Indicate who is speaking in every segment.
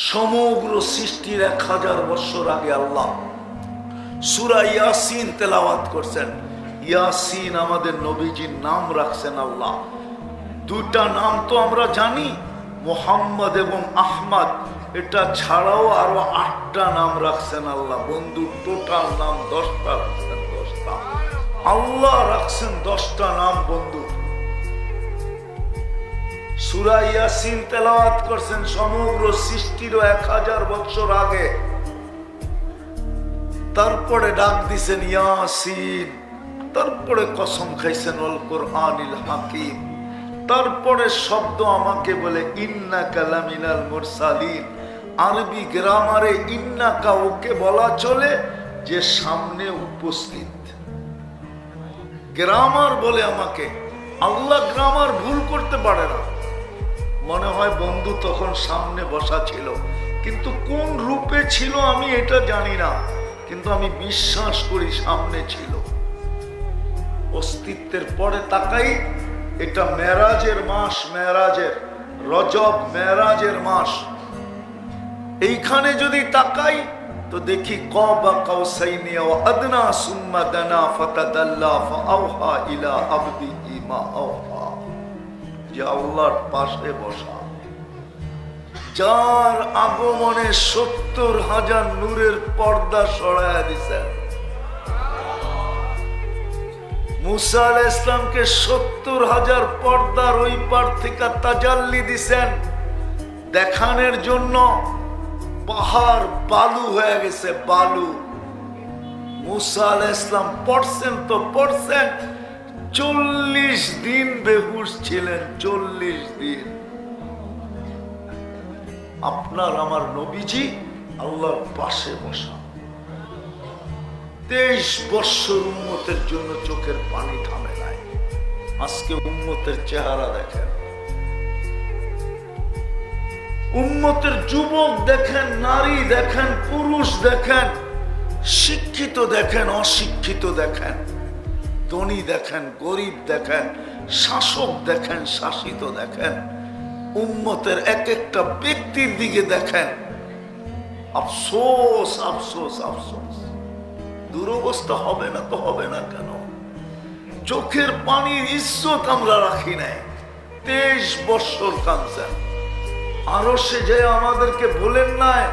Speaker 1: সমগ্র সৃষ্টির 1000 বছর আগে আল্লাহ সূরা ইয়াসিন তেলাওয়াত করছেন। ইয়াসিন আমাদের নবীজির নাম রাখছেন আল্লাহ। দুটা নাম তো আমরা জানি, মুহাম্মদ এবং আহমদ। এটা ছাড়াও আরো 8টা নাম রাখছেন আল্লাহ। বন্ধু, টোটাল নাম 10টা রাখছেন। 10টা আল্লাহ রাখছেন, 10টা নাম বন্ধু। সূরা ইয়াসিন তেলাওয়াত করছেন সমগ্র সৃষ্টির 1000 বছর আগে। তারপরে ডাক দিছেন ইয়াসিন, তারপরে কসম খাইছেন আল কোরআনিল হাকিম, তারপরে শব্দ আমাকে বলে ইন্নাকা লামিনাল মুরসালিন। আরবি গ্রামারে ইন্নাকা ওকে বলা চলে যে সামনে উপস্থিত, গ্রামার বলে আমাকে। আল্লাহ গ্রামার ভুল করতে পারে না। মনে হয় বন্ধু তখন সামনে বসা ছিল, কিন্তু কোন রূপে ছিল আমি এটা জানি না, কিন্তু আমি বিশ্বাস করি সামনে ছিল। অস্তিত্বের পরে তাকাই, এটা মেরাজের মাস, মেরাজের রজব, মেরাজের মাস। এইখানে যদি তাকাই তো দেখি কাবা কাউসাইনি ওয়া আদনা সুম্মা দানা ফাতাদাল্লা ফাআওহা ইলা আবদিহি মা আওহা। যে আল্লাহর পাশে বসা, যার আগমনে 70,000 নূরের পর্দা সরায়া দিছেন। মুসা আলাইহিস সালামকে 70,000 পর্দার ওই পার থেকে তাজাল্লি দিছেন দেখানোর জন্য। পাহাড় বালু হয়ে গেছে, বালু। মুসা আলাইহিস সালাম পড়ছেন তো পড়ছেন, 40 দিন বেহুশ ছিলেন, 40 দিন। আপনার আমার নবীজি আল্লাহর পাশে বসা, 23 বছর উম্মতের জন্য চোখের পানি থামে নাই। আজকে উম্মতের চেহারা দেখেন, উম্মতের যুবক দেখেন, নারী দেখেন, পুরুষ দেখেন, শিক্ষিত দেখেন, অশিক্ষিত দেখেন, ধনী দেখেন, গরিব দেখেন, শাসক দেখেন, শাসিত দেখেন। উম্মতের এক একটা ব্যক্তির দিকে দেখেন, আফসোস আফসোস আফসোস। দুরবস্থা হবে না তো হবে না কেন? চোখের পানির ইজ্জত আমরা রাখি নাই। 23 বছর কাঁদছেন। আরো সে যে আমাদেরকে বলেন নাই,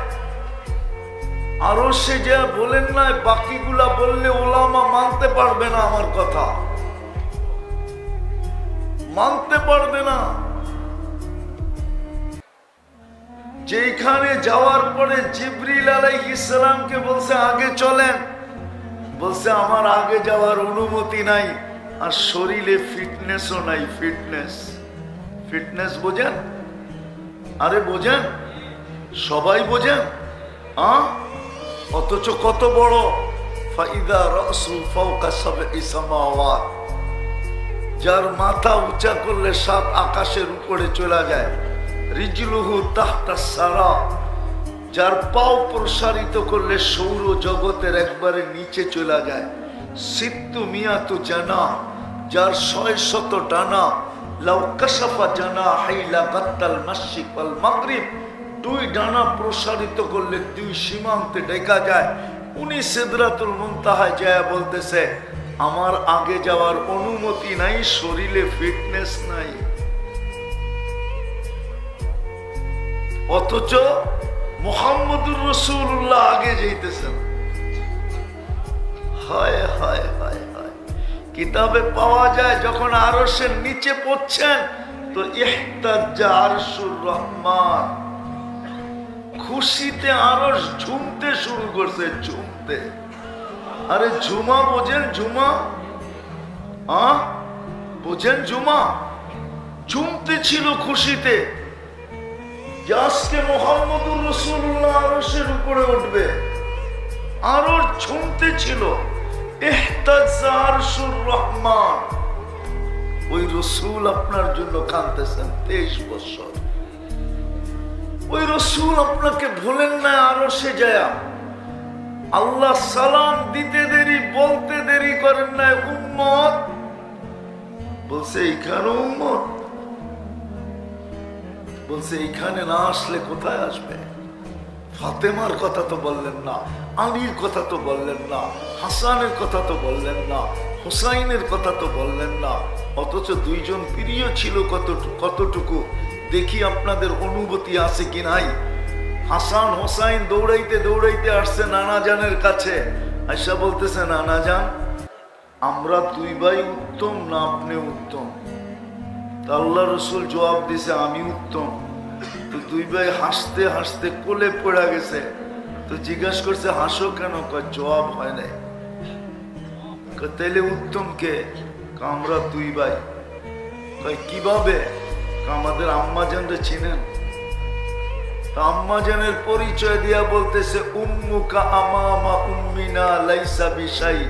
Speaker 1: আরো সে যে বলেন নাই, বাকিগুলা বললে ওলামা মানতে পারবে না, আমার কথা মানতে পারবে না। যেখানে যাওয়ার পরে জিবরিল আলাইহিস সালামকে বলছে আগে চলেন, বলছে আমার আগে যাওয়ার অনুমতি নাই, আর শরীরে ফিটনেসও নাই। ফিটনেস, ফিটনেস বোঝেন? আরে বোঝেন, সবাই বোঝেন। অথচ কত বড় ফাইদা রাসু ফাওকা সাবঈ সামাওয়াত, যার মাথা উঁচা করলে 7 আকাশের উপরে চলে যায়। রিজলুহু তাহতা সারা, যার পাও প্রসারিত করলে সৌর জগতের একবারে নিচে চলে যায়। সিত্তু মিয়াতু জানা, যার 600 ডানা। লাউ কাশাফা জানা হাইলা গাত্তাল মাশরিক ওয়াল মাগরিব, 2 ডানা প্রসারিত করলে 2 সীমান্তে দেখা যায়। উনি সিদরাতুল মুনতাহায় যায় বলতেছে আমার আগে যাওয়ার অনুমতি নাই, শরীরে ফিটনেস নাই। অথচ মুহাম্মদুর রাসূলুল্লাহ আগে যাইতেছেন। হায় হায় হায় হায়। কিতাবে পাওয়া যায় যখন আরশের নিচে পড়ছেন তো ইহতাজ্জা আরশুর রহমান, খুশিতে আরশ ঝুমতে শুরু করছে, ঝুমতে। আরে ঝুমা বোঝেন? ঝুমা বোঝেন? ঝুমা ঝুমতে ছিল খুশিতে যে আজকে মুহাম্মদুর রাসূলুল্লাহ আরশের উপরে উঠবে। আরশ ঝুমতে ছিল। ইহতাজ্জা আরশুর রহমান। ওই রাসূল আপনার জন্য কাঁদতেছেন 23 বছর। ওই রাসূল আপনাকে ভুলেন না। আরশে যায় আল্লাহ সালাম দিতে দেরি, বলতে দেরি করেন না। উম্মত বলছে এইখানে, উম্মত বলছে এইখানে না আসলে কোথায় আসবে? ফাতেমার কথা তো বললেন না, আলীর কথা তো বললেন না, হাসানের কথা তো বললেন না, হুসাইনের কথা তো বললেন না। অথচ দুইজন প্রিয় ছিল কতটুকু দেখি আপনাদের অনুভূতি আছে কি নাই। হাসান হোসাইন দৌড়াইতে দৌড়াইতে আসছে নানা জানের কাছে, আয়সা বলতেছে, নানা জান, আমরা দুই ভাই উত্তম না আপনি উত্তম? আল্লাহ রসুল জবাব দিছে, আমি উত্তম। তো দুই ভাই হাসতে হাসতে কোলে পড়ে গেছে। তো জিজ্ঞাসা করছে, হাসো কেন? জবাব হয় নাই। তাইলে উত্তম কে? আমরা দুই ভাই। কিভাবে? আমাদের আম্মাজানরে চিনেন? আম্মাজানের পরিচয় দিয়া বলতেছে, উম্মুকা আমামা উম্মিনা লাইসা বিশাই।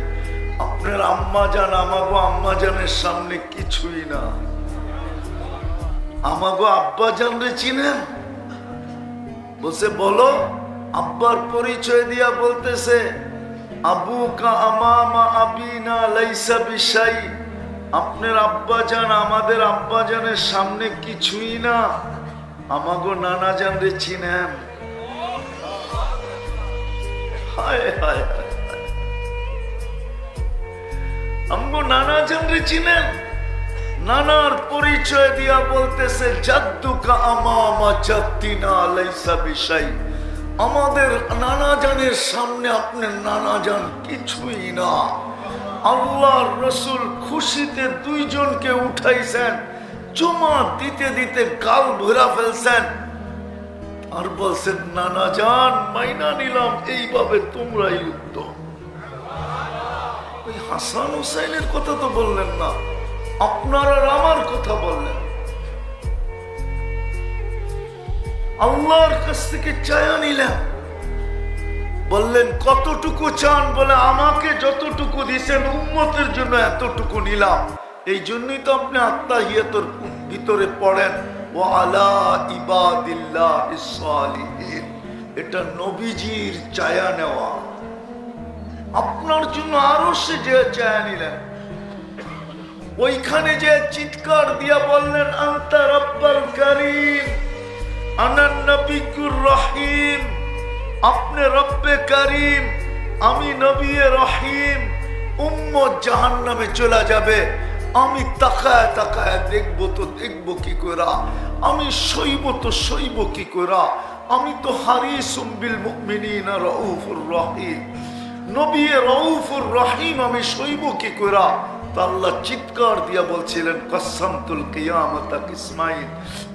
Speaker 1: আপনার আম্মাজান আমাগো আম্মাজানের সামনে কিছুই না। আমাগো আব্বাজানরে চিনেন? বলছে, বলো। আব্বার পরিচয় দিয়া বলতেছে, আবুকা আমামা আবিনা লাইসা বিশাই। আপনার আব্বাজান আমাদের আব্বাজানের সামনে কিছুই না। আমাগো নানা জানরে চিনেন? হায় হায় হায়, আমগো নানা জানরে চিনেন? নানার পরিচয় দিয়া বলতেছে, জাদ্দুকা আমামা জাদ্দিনা লাইসা বিশাই। আমাদের নানা জানের সামনে আপনার নানা জান কিছুই না। আল্লাহর রসুল খুশিতে দুইজনকে উঠাইছেন, চুমা দিতে দিতে গাল ভরা ফেলছেন, আর বলছেন, নানা জান মাইনা নিলাম, এইভাবে তোমরাই উত্তম। ওই হাসান হুসাইনের কথা তো বললেন না, আপনার আর আমার কথা বললেন। আল্লাহর কাছ থেকে চায়া নিলেন, বললেন কতটুকু চান? বলে, আমাকে যতটুকু দিয়েছেন উম্মতের জন্য এতটুকু নিলাম। এই জন্যই তো আপনি আত্মাহিয়াতুর ভিতরে পড়েন, ওয়া আলা ইবাদিল্লাহিস সালিহিন। এটা নবীজির চায়া নেওয়া। আপনার জন্য আরো সে যে চায়া নিলেন, ওইখানে যে চিৎকার দিয়া বললেন, আনতা রাব্বাল কারীম আনান নবিয়্যুর রহিম। আপনি রব্বে কারীম, আমি নবী রহিম। উম্মত জাহান্নামে চলে যাবে, আমি তাকায় তাকায় দেখবো তো দেখবো কি কইরা, আমি সইব তো সইব কি কইরা। আমি তো হারিসুম বিল মুমিনিনা রাউফুর রহিম। নবী রাউফুর রহিম, আমি সইব কি কইরা? আল্লাহ চিৎকার দিয়া বলছিলেন, কসসামতুল কিয়ামাতা কিসমাইন।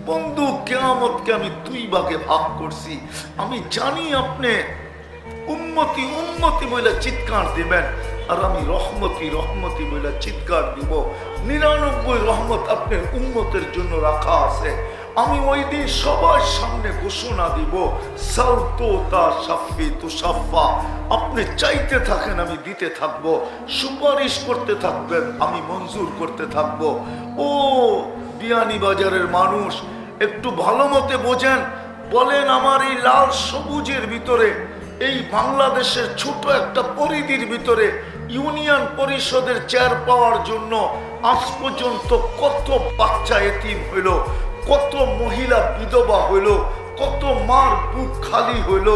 Speaker 1: বন্ধু, কিয়ামতকে আমি দুই ভাগে ভাগ করছি। আমি জানি আপনি উম্মতি উম্মতি বলে চিৎকার দিবেন, আর আমি রহমতি রহমতি বলে চিৎকার দিব। 99 রহমত আপনার উম্মতের জন্য রাখা আছে। আমি ওই দিন সবার সামনে ঘোষণা দিব, সালতোতা শাফি তুশাফা। আপনি চাইতে থাকেন, আমি দিতে থাকব। সুপারিশ করতে থাকবেন, আমি মঞ্জুর করতে থাকব। ও বিয়ানীবাজারের মানুষ, একটু ভালো মতে বোঝেন। বলেন, আমার এই লাল সবুজের ভিতরে, এই বাংলাদেশের ছোট একটা পরিধির ভিতরে ইউনিয়ন পরিষদের চেয়ার পাওয়ার জন্য আজ পর্যন্ত কত বাচ্চা এতিম হইল, কত মহিলা বিধবা হইল, কত মার বুক খালি হইল,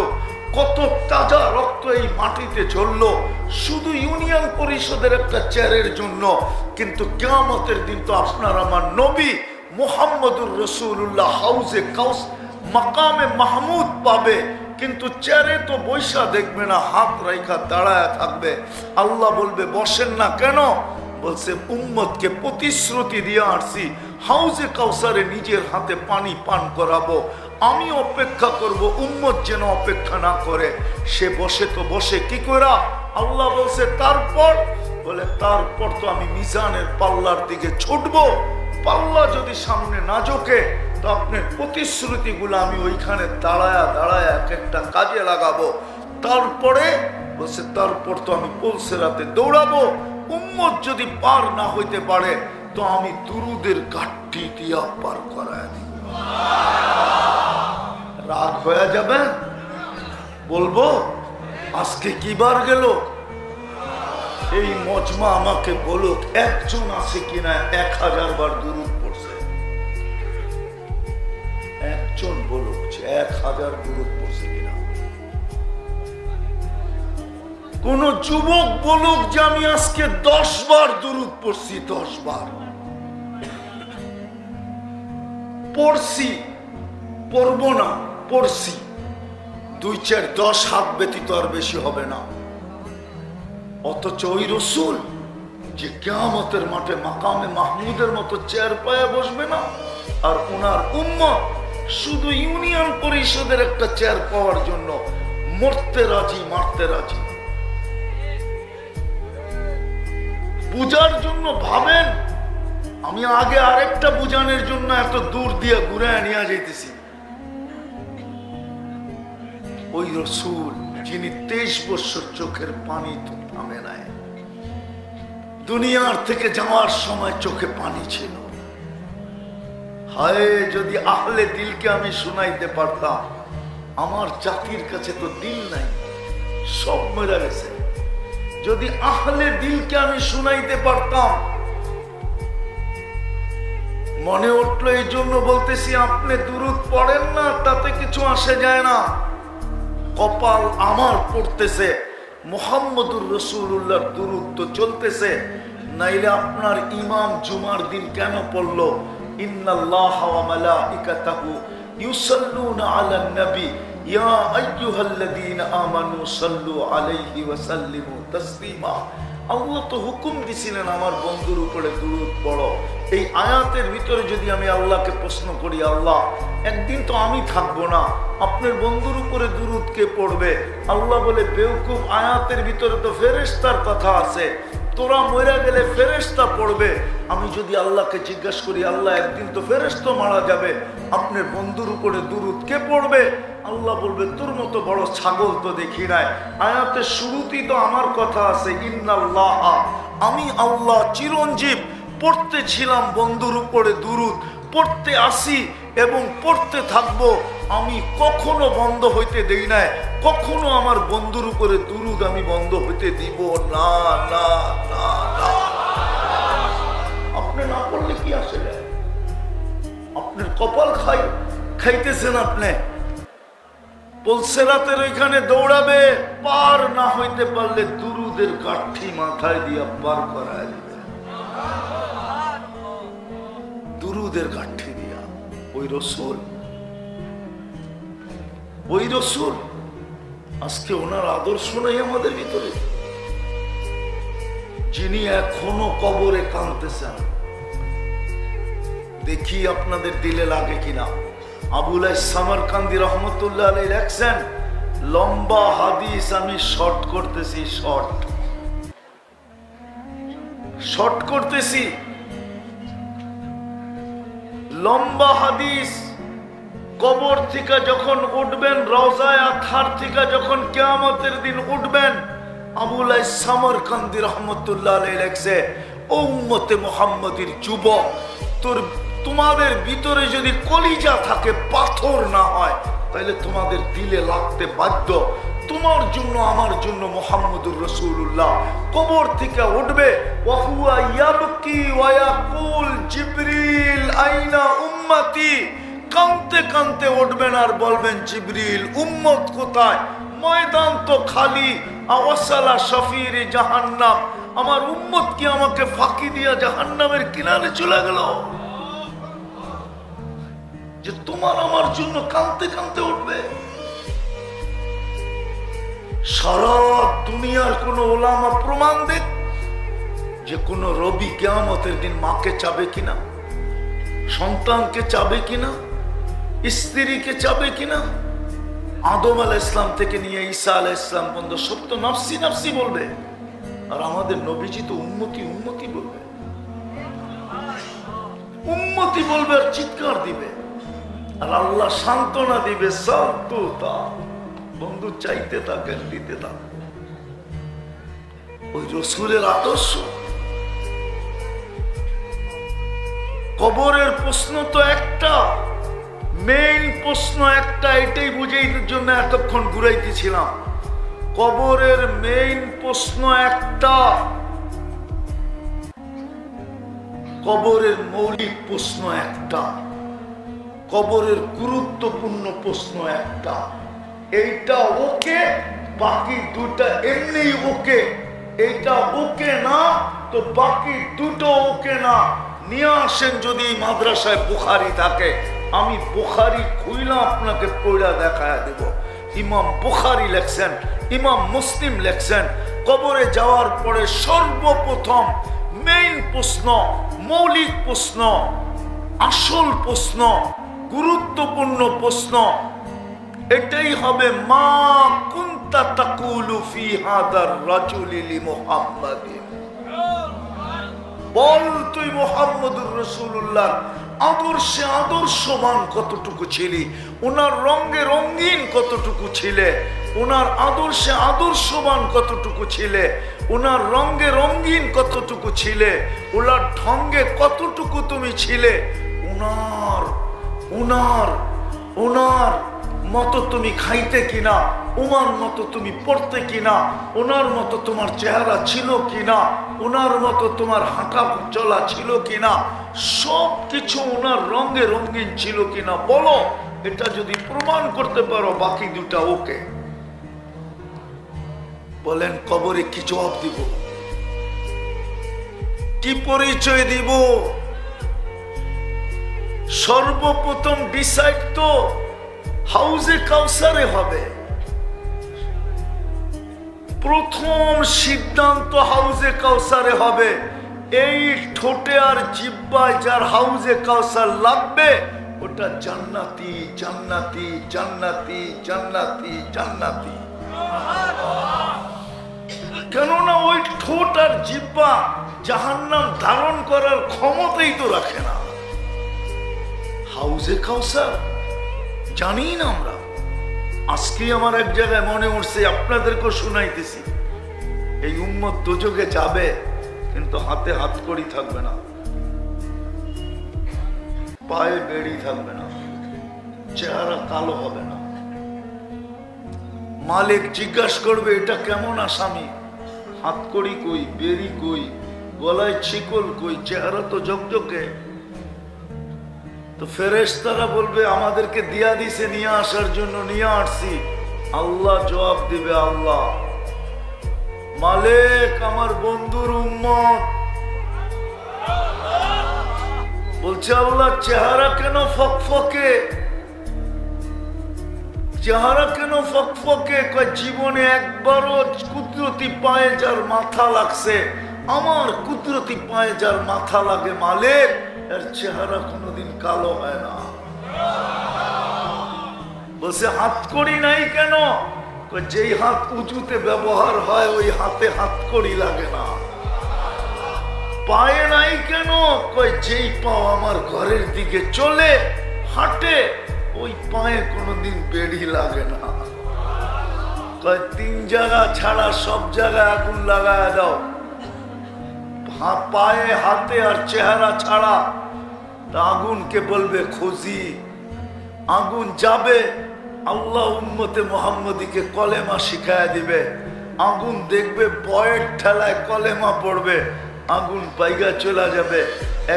Speaker 1: কত তাজা রক্ত এই মাটিতে ঝরল শুধু ইউনিয়ন পরিষদের একটা চেয়ারের জন্য। কিন্তু কিয়ামতের দিন তো আপনার আমার নবী মুহাম্মদুর রাসূলুল্লাহ হাউজে কাউস মাকামে মাহমুদ পাবে, কিন্তু চেয়ারে তো বৈশা দেখবে না, হাত রাইখা দাঁড়ায় থাকবে। আল্লাহ বলবে, বসেন না কেন? বলছে, উম্মতকে প্রতিশ্রুতি দিয়ে আসছি, হাউজে কাউসারে নিজের হাতে পানি পান করাবো। আমি অপেক্ষা করব, উম্মত যেন অপেক্ষা না করে। সে বসে তো বসে কি করা? আল্লাহ বলছে, তারপর? বলে, তারপর তো আমি মিজানের পাল্লার দিকে ছুটবো। পাল্লা যদি সামনে না ঝোঁকে তো আপনার প্রতিশ্রুতিগুলো আমি ওইখানে দাঁড়ায়া দাঁড়ায়া এক একটা কাজে লাগাবো। তারপরে বলছে, তারপর তো আমি পুলসিরাতে দৌড়াবো। উম্মত যদি পার না হইতে পারে তো আমি দুরুদের ঘাটটি দিয়া পার করায় দিব। রাগ হয়ে যাবে? বলবো আজকে কি বার গেল? এই মজমা আমাকে বলুক, একজন আছে কিনা 1000 বার দুরুদ পড়ছে? একজন বলুক 1000 দুরুদ পড়ছে কিনা? কোন যুবক বলুক যে আমি আজকে 10 বার দুরূদ পড়ছি, 10 বার পড়ছি, পড়বো না, পড়ছি, 2, 4, 10 হাত ব্যতীত আর বেশি হবে না। অথচ ওই রসুল যে কিয়ামতের মাঠে মাকামে মাহমুদের মতো চেয়ার পায়ে বসবে না, আর ওনার উম্মত শুধু ইউনিয়ন পরিষদের একটা চেয়ার পাওয়ার জন্য মরতে রাজি, মারতে রাজি। বুঝার জন্য ভাবেন, আমি আগে আরেকটা বুঝানোর জন্য এত দূর দিয়ে ঘুরে নিয়ে যাইতেছি। ওই রসুল যিনি 23 বছর চোখের পানি তো থামে নাই, দুনিয়ার থেকে যাওয়ার সময় চোখে পানি ছিল। হায় যদি আহলে দিলকে আমি শুনাইতে পারতাম, আমার জাতির কাছে তো দিল নাই, সব মরে গেছে। যদি আহলে দিলকে আমি শুনাইতে পারতাম, মনে উঠলো এই জন্য বলতেছি, আপনি দুরূদ পড়েন না, তাতে কিছু আসে যায় না। কপাল আমার পড়তেছে, মুহাম্মদুর রাসূলুল্লাহর দুরূদ তো চলতেছে, নাইলে আপনার ইমাম জুমার দিন কেন পড়লো ইন্নাল্লাহা ওয়া মালাইকাতাহু ইউসাল্লুনা আলান নবী ইয়া আইয়ুহাল্লাযীনা আমানু সাল্লু আলাইহি ওয়া সাল্লিমু তাসলিমা। আল্লাহ তো হুকুম দিছিলেন আমার বন্ধুর উপরে দুরূদ পড়ো। এই আয়াতের ভিতরে যদি আমি আল্লাহকে প্রশ্ন করি, আল্লাহ একদিন তো আমি থাকবো না, আপনার বন্ধুর উপরে দুরূদ কে পড়বে? আল্লাহ বলে, বেওকুফ, আয়াতের ভিতরে তো ফেরেশতার কথা আছে, তোরা মরে গেলে ফেরেশতা পড়বে। আমি যদি আল্লাহকে জিজ্ঞাসা করি, আল্লাহ একদিন তো ফেরেশতা মারা যাবে, আপনার বন্ধুর উপরে দুরূদ কে পড়বে? আল্লাহ বলবে, তোর মতো বড় ছাগল তো দেখি নাই। আয়াতের শুরুতেই তো আমার কথা আছে, ইন্নাল্লাহ, আমি আল্লাহ চিরঞ্জীব পড়তে ছিলাম বন্ধুর উপরে দুরূদ, পড়তে আসি এবং পড়তে থাকবো। আমি কখনো বন্ধ হইতে দেই নাই, কখনো আমার বন্ধুর উপরে দুরূদ আমি বন্ধ হইতে দিব না, না, না, না। আপনি না পড়লে কি আসে যায়? আপনার কপাল খাইতেছেন। আপনি পুলসিরাতের ওইখানে দৌড়াবে, পার না হইতে পারলে দুরূদের কাঠি মাথায় দিয়া পার করায় দিবে, দুরূদের কাঠি দিয়া। ওই রসুল, ওই রসুল আজকে ওনার আদর্শ নাই আমাদের ভিতরে, যিনি এখনো কবরে কাঁদতেছেন। দেখি আপনাদের দিলে লাগে কিনা। আবুল সামারকান্দি রহমতুল্লাহ আলাইহি লেখছেন, লম্বা হাদিস আমি শর্ট করতেছি, শর্ট করতেছি। লম্বা হাদিস, কবর থেকে যখন উঠবেন, রওজায়ে আতহার থেকে যখন কিয়ামতের দিন উঠবেন, আবুল সামারকান্দি রহমতুল্লাহ আলাইহি লেখছে, ও উম্মতে মুহাম্মাদির যুবক, তোমাদের ভিতরে যদি কলিজা থাকে, পাথর না হয়, তাহলে তোমাদের দিলে লাগতে বাধ্য। তোমার জন্য আমার জন্য মুহাম্মদুর রাসূলুল্লাহ কবর থেকে উঠবে, ওয়া হুয়া ইয়াবকি ওয়া ইয়াকুল জিবরিল আইনা উম্মতি, কাঁদতে কাঁদতে উঠবেন আর বলবেন, জিবরিল উম্মত কোথায়? ময়দান তো খালি। আওয়াসালা শফির জাহান্নাম, আমার উম্মত কি আমাকে ফাঁকি দিয়া জাহান্নামের কিনারে চলে গেল? যে তোমার আমার জন্য কাঁদতে কাঁদতে উঠবে। সারা দুনিয়ার কোন ওলামা প্রমাণ দেখ যে কোন রবি কিয়ামতের দিন মাকে চাবে কিনা, সন্তানকে চাবে কিনা, স্ত্রীকে চাবে কিনা। আদম আলাইহিস সালাম থেকে নিয়ে ঈসা আলাইহিস সালাম পর্যন্ত সব তো নফসি নফসি বলবে, আর আমাদের নবীজি তো উম্মতি উম্মতি বলবে, উম্মতি বলবে আর চিৎকার দিবে, আর আল্লাহ সান্ত্বনা দিবে, সান্তুতা বন্ধু চাইতে থাকেন, দিতে থাকেন। ওই রসুলের আদর্শ। কবরের প্রশ্ন তো একটা, মেইন প্রশ্ন একটা, এটাই বুঝাইতে জন্য এতক্ষণ ঘুরাইতেছিলাম। কবরের মেইন প্রশ্ন একটা, কবরের মৌলিক প্রশ্ন একটা, কবরের গুরুত্বপূর্ণ প্রশ্ন একটা। এইটা ওকে বাকি দুটা এমনি ওকে, এইটা ওকে না তো বাকি দুটো ওকে না। নিয়ে আসেন যদি মাদ্রাসায় বুখারি থাকে, আমি বুখারি খুইলা আপনাকে পড়া দেখায় দেব। ইমাম বুখারি লেখছেন, ইমাম মুসলিম লেখছেন, কবরে যাওয়ার পরে সর্বপ্রথম মেইন প্রশ্ন, মৌলিক প্রশ্ন, আসল প্রশ্ন, গুরুত্বপূর্ণ প্রশ্ন এটাই হবে, মা কুনতা তাকুলু ফি হাদার রাজুলি লি মুহাম্মাদিন। বল তুই মুহাম্মদুর রাসূলুল্লাহ আদর্শে আদর্শবান কতটুকু ছিলি, ওনার রঙে রঙিন কতটুকু ছিলে, ওনার আদর্শে আদর্শবান কতটুকু ছিলে, ওনার রঙে রঙিন কতটুকু ছিলে, ওনার ঢঙ্গে কতটুকু তুমি ছিলে, ওনার ওনার ওনার মতো তুমি খাইতে কিনা, ওনার মতো তুমি পড়তে কিনা, ওনার মতো তোমার চেহারা ছিল কিনা, ওনার মতো তোমার হাঁটা চলা ছিল কিনা, সব কিছু ওনার রঙে রঙিন ছিল কিনা বলো। এটা যদি প্রমাণ করতে পারো বাকি দুটা ওকে। বলেন কবরে কি জবাব দিব, কি পরিচয় দিব? সর্বপ্রথম ডিসাইড তো হাউজে কাউসারে হবে। প্রথম সিদ্ধান্ত হাউজে কাউসারে হবে। এই ঠোঁটে আর জিহ্বায় যার হাউজে কাউসার লাগবে ওটা জান্নাতি জান্নাতি জান্নাতি জান্নাতি জান্নাতি। কেননা ওই ঠোঁট আর জিহ্বা জাহান্নাম ধারণ করার ক্ষমতাই তো রাখে না। হাউজে কাউসার জানি না আমরা। আজকে আমার এক জায়গায় মনে উঠছে, আপনাদেরকেও শুনাইতেছি। এই উম্মত দোজখে যাবে কিন্তু হাতে হাত কড়ি থাকবে না, পায়ে বেড়ি থাকবে না, চেহারা কালো হবে না। মালিক জিজ্ঞাসা করবে এটা কেমন আসামি, হাত কড়ি কই, বেড়ি কই, গলায় শিকল কই, চেহারা তো ঝকঝকে। তো ফেরেশতারা বলবে আমাদেরকে দিয়া দিছে নিয়ে আসার জন্য, নিয়ে আসছি। আল্লাহ জবাব দিবে, আল্লাহ মালিক আমার বন্ধুর উম্মত। বলছে আল্লাহ চেহারা কেন ফকফকে, চেহারা কেন ফকফকে? জীবনে একবারও কুদরতি পায়ে যার মাথা লাগছে, আমার কুদরতি পায়ে যার মাথা লাগে মালিক, এর চেহারা কোনোদিন কালো হয় না। বলছে হাত কড়ি নাই কেন? যেই হাত উঁচুতে ব্যবহার হয় ওই হাতে হাত কড়ি লাগে না। পায়ে নাই কেন? যেই পাও আমার ঘরের দিকে চলে হাঁটে ওই পায়ে কোনোদিন বেড়ি লাগে না। তিন জায়গা ছাড়া সব জায়গায় আগুন লাগায় দাও, পায়ে হাতে আর চেহারা ছাড়া। আগুনকে বলবে খুঁজি, আগুন যাবে। আল্লাহ উম্মতে মুহাম্মদীকে কলেমা শিখায় দিবে। আগুন দেখবে বয়ের ঠেলায় কলেমা পড়বে, আগুন পাইগা চলে যাবে।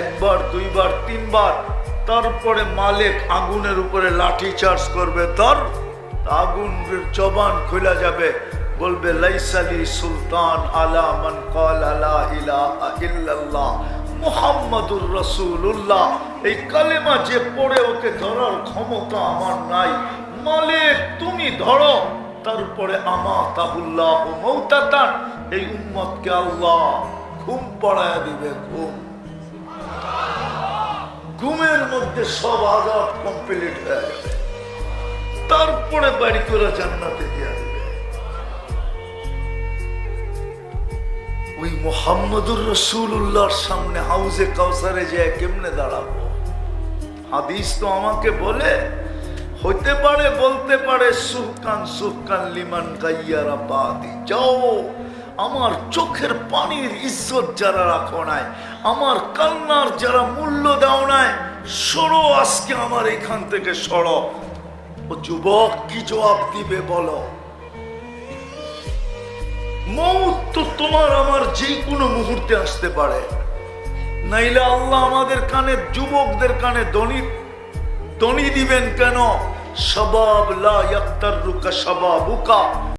Speaker 1: একবার দুইবার তিনবার, তারপরে মালিক আগুনের উপরে লাঠি চার্জ করবে, তার আগুনের জবান খোলা যাবে, বলবে লাইসালি সুলতান আলা মান ক্বালা লা ইলাহা ইল্লাল্লাহ মুহাম্মাদুর রাসূলুল্লাহ। এই কালেমা যে পড়ে ওকে ধরার ক্ষমতা আমার নাই, মালিক তুমি ধরো। তারপরে আমাতাহুল্লাহ মাউতাতান, এই উম্মতকে আল্লাহ ঘুম পড়ায় দিবে। ঘুমের মধ্যে সব আযাব কমপ্লিট হয়ে যাবে, তারপরে বাড়ি করে জান্নাতে দিয়ে দিবে। ওই মুহাম্মদুর রাসূলুল্লাহর সামনে হাউজে কাউসারে যায় কেমনে দাঁড়াবো? হাদিস তো আমাকে বলে, হইতে পারে বলতে পারে সুহকান সুহকান লিমান গাইয়ারা বাদি, যাও আমার চোখের পানির ইজ্জত যারা রাখো নাই, আমার কান্নার যারা মূল্য দাও নাই, সরো আজকে আমার এখান থেকে সরো। ও যুবক কি জবাব দিবে বলো? মৌত তো তোমার আমার যে কোনো মুহূর্তে আসতে পারে। নাইলে আল্লাহ আমাদের কানে, যুবকদের কানে দনি দিবেন কেন? শাবাব লা ইয়াক্তারুকা শাবাবুকা।